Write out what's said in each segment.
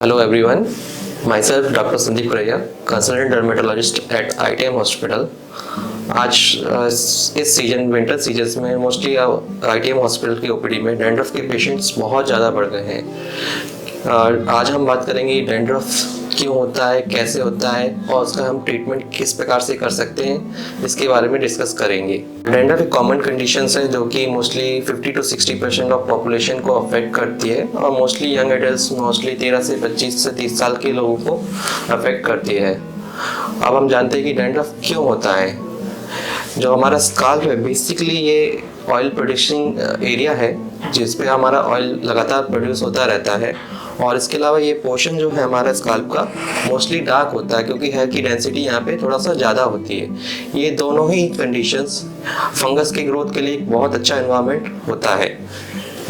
Hello everyone, myself Dr. Sandeep Raya, consultant dermatologist at ITM Hospital. आज इस season winter season में mostly ITM hospital की OPD में dandruff के patients बहुत ज़्यादा बढ़ गए हैं। आज हम बात करेंगे डैंड्रफ क्यों होता है, कैसे होता है और उसका हम ट्रीटमेंट किस प्रकार से कर सकते हैं, इसके बारे में डिस्कस करेंगे। डैंड्रफ एक कॉमन कंडीशंस है जो कि मोस्टली 50 to 60% ऑफ पॉपुलेशन को अफेक्ट करती है और मोस्टली यंग एडल्ट मोस्टली 13 से 25 से 30 साल के लोगों को अफेक्ट करती है। अब हम जानते हैं कि डैंड्रफ क्यों होता है। जो हमारा स्काल्प है बेसिकली ये ऑयल प्रोड्यूसिंग एरिया है जिस पे हमारा ऑयल लगातार प्रोड्यूस होता रहता है और इसके अलावा ये पोर्शन जो है हमारा स्काल्प का मोस्टली डार्क होता है क्योंकि हेयर की डेंसिटी यहाँ पे थोड़ा सा ज़्यादा होती है। ये दोनों ही कंडीशंस फंगस के ग्रोथ के लिए एक बहुत अच्छा एनवायरनमेंट होता है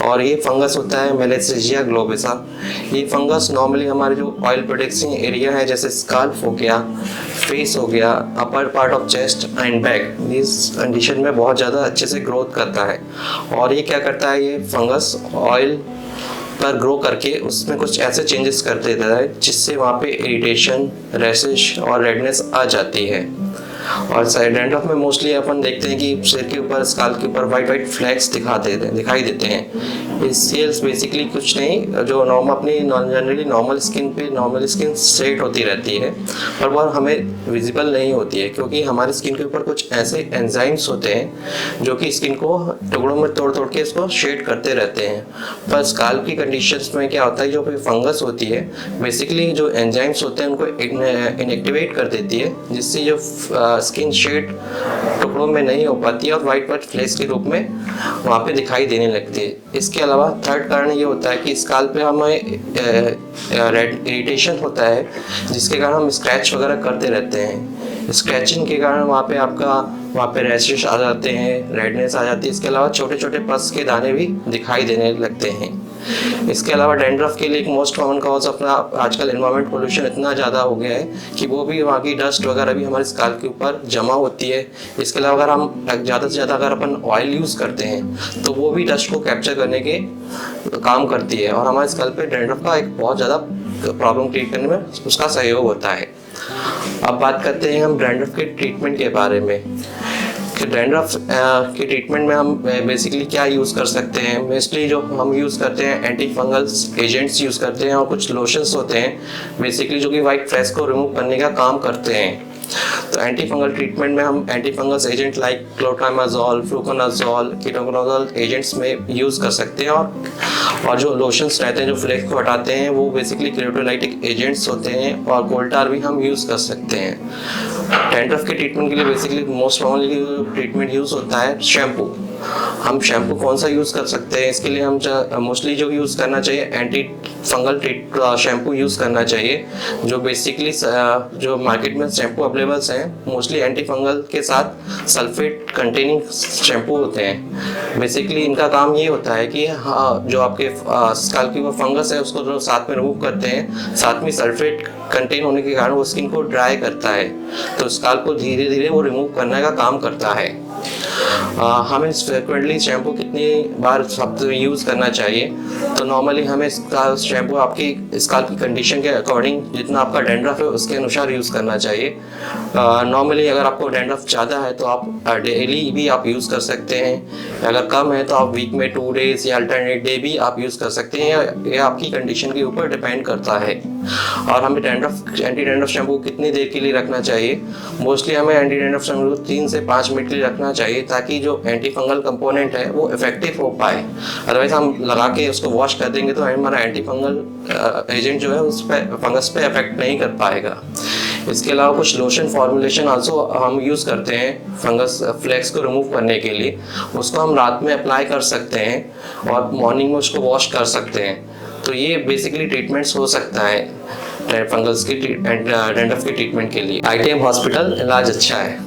और ये फंगस होता है मेलेसेजिया ग्लोबेसा। ये फंगस नॉर्मली हमारे जो ऑयल प्रोडक्शन एरिया है जैसे स्काल्प हो गया, फेस हो गया, upper part of chest and back, इस कंडीशन में बहुत ज़्यादा अच्छे से ग्रोथ करता है। और ये क्या करता है, ये फंगस ऑयल पर ग्रो करके उसमें कुछ ऐसे चेंजेस कर देता है जिससे वहाँ पे इरिटेशन, रैशेस और रेडनेस आ जाती है। और डैंड्रफ में मोस्टली अपन देखते हैं कि सिर के ऊपर, स्काल्प के ऊपर वाइट फ्लैक्स दिखाई देते हैं। इस सेल्स बेसिकली कुछ नहीं, जो अपनी जनरली नॉर्मल स्किन स्ट्रेट होती रहती है पर वह हमें विजिबल नहीं होती है क्योंकि हमारी स्किन के ऊपर कुछ ऐसे एंजाइम्स होते हैं जो कि स्किन को टुकड़ों में तोड़ के इसको शेड करते रहते हैं। पर स्काल्प की कंडीशंस में क्या होता है, जो फंगस होती है बेसिकली जो एंजाइम्स होते हैं उनको इनएक्टिवेट कर देती है जिससे जो स्किन शेड टुकड़ों में नहीं हो पाती है और वाइट फ्लेक्स के रूप में वहाँ पे दिखाई देने लगती है। इसके अलावा थर्ड कारण ये होता है कि स्काल्प पे हमें रेड इरिटेशन होता है जिसके कारण हम स्क्रैच वगैरह करते रहते हैं। स्क्रैचिंग के कारण वहाँ पे रैशेस आ जाते हैं, रेडनेस आ जाती है। इसके अलावा छोटे छोटे पस के दाने भी दिखाई देने लगते हैं। इसके अलावा डैंड्रफ के लिए एक मोस्ट कॉमन कॉज अपना आजकल एनवायरमेंट पोल्यूशन इतना ज़्यादा हो गया है कि वो भी वहाँ की डस्ट वगैरह भी हमारे स्काल्प के ऊपर जमा होती है। इसके अलावा अगर हम ज़्यादा से ज़्यादा अगर अपन ऑयल यूज़ करते हैं तो वो भी डस्ट को कैप्चर करने के काम करती है और हमारे स्काल्प पे डैंड्रफ का एक बहुत ज़्यादा प्रॉब्लम क्रिएट करने में उसका सहयोग होता है। अब बात करते हैं हम डैंड्रफ के ट्रीटमेंट के बारे में कि डैंड्रफ के ट्रीटमेंट में हम बेसिकली क्या यूज़ कर सकते हैं। मोस्टली जो हम यूज़ करते हैं एंटी फंगल्स एजेंट्स यूज़ करते हैं और कुछ लोशंस होते हैं बेसिकली जो कि वाइट फ्लैक्स को रिमूव करने का काम करते हैं। तो एंटी फंगल ट्रीटमेंट में हम anti fungus agent like clotrimazole, fluconazole, ketoconazole agents में यूज़ कर सकते हैं और जो लोशंस रहते हैं जो फ्लेक्स को हटाते हैं वो बेसिकली क्रियोटोलाइटिक एजेंट्स होते हैं और कोल्टार भी हम यूज़ कर सकते हैं। डैंड्रफ के ट्रीटमेंट के लिए basically most commonly treatment use होता है शैम्पू। हम शैम्पू कौन सा यूज़ कर सकते हैं, इसके लिए हम मोस्टली जो यूज़ करना चाहिए एंटी फंगल शैम्पू यूज़ करना चाहिए। जो बेसिकली जो मार्केट में शैम्पू अवेलेबल्स हैं मोस्टली एंटी फंगल के साथ सल्फेट कंटेनिंग शैम्पू होते हैं। बेसिकली इनका काम ये होता है कि जो आपके स्काल्प की वो फंगस है उसको जो साथ में रिमूव करते हैं, साथ में सल्फेट कंटेन होने के कारण वो स्किन को ड्राई करता है तो स्काल्प को धीरे धीरे वो रिमूव करने का काम करता है। हमें फ्रिक्वेंटली शैम्पू कितनी बार हफ्ते में यूज़ करना चाहिए, तो नॉर्मली हमें शैम्पू आपकी स्काल्प की कंडीशन के अकॉर्डिंग जितना आपका डैंड्रफ है उसके अनुसार यूज़ करना चाहिए। नॉर्मली अगर आपको डैंड्रफ ज़्यादा है तो आप डेली भी आप यूज़ कर सकते हैं, अगर कम है तो आप वीक में 2 डेज या अल्टरनेट डे भी आप यूज़ कर सकते हैं। यह आपकी कंडीशन के ऊपर डिपेंड करता है। और हमें एंटी डैंड्रफ शैम्पू कितनी देर के लिए रखना चाहिए, मोस्टली हमें एंटी डैंड्रफ शैम्पू 3 से 5 मिनट के लिए रखना चाहिए ताकि जो एंटी फंगल कंपोनेंट है वो इफेक्टिव हो पाए। अदरवाइज हम लगा के उसको वॉश कर देंगे तो हमारा एंटी फंगल एजेंट जो है उस पर फंगस पे इफेक्ट नहीं कर पाएगा। इसके अलावा कुछ लोशन फॉर्मुलेशन आल्सो हम यूज़ करते हैं फंगस फ्लेक्स को रिमूव करने के लिए। उसको हम रात में अप्लाई कर सकते हैं और मॉर्निंग में उसको वॉश कर सकते हैं। तो ये बेसिकली ट्रीटमेंट्स हो सकता है फंगस की डैंड्रफ के ट्रीटमेंट के लिए। ITM हॉस्पिटल इलाज अच्छा है।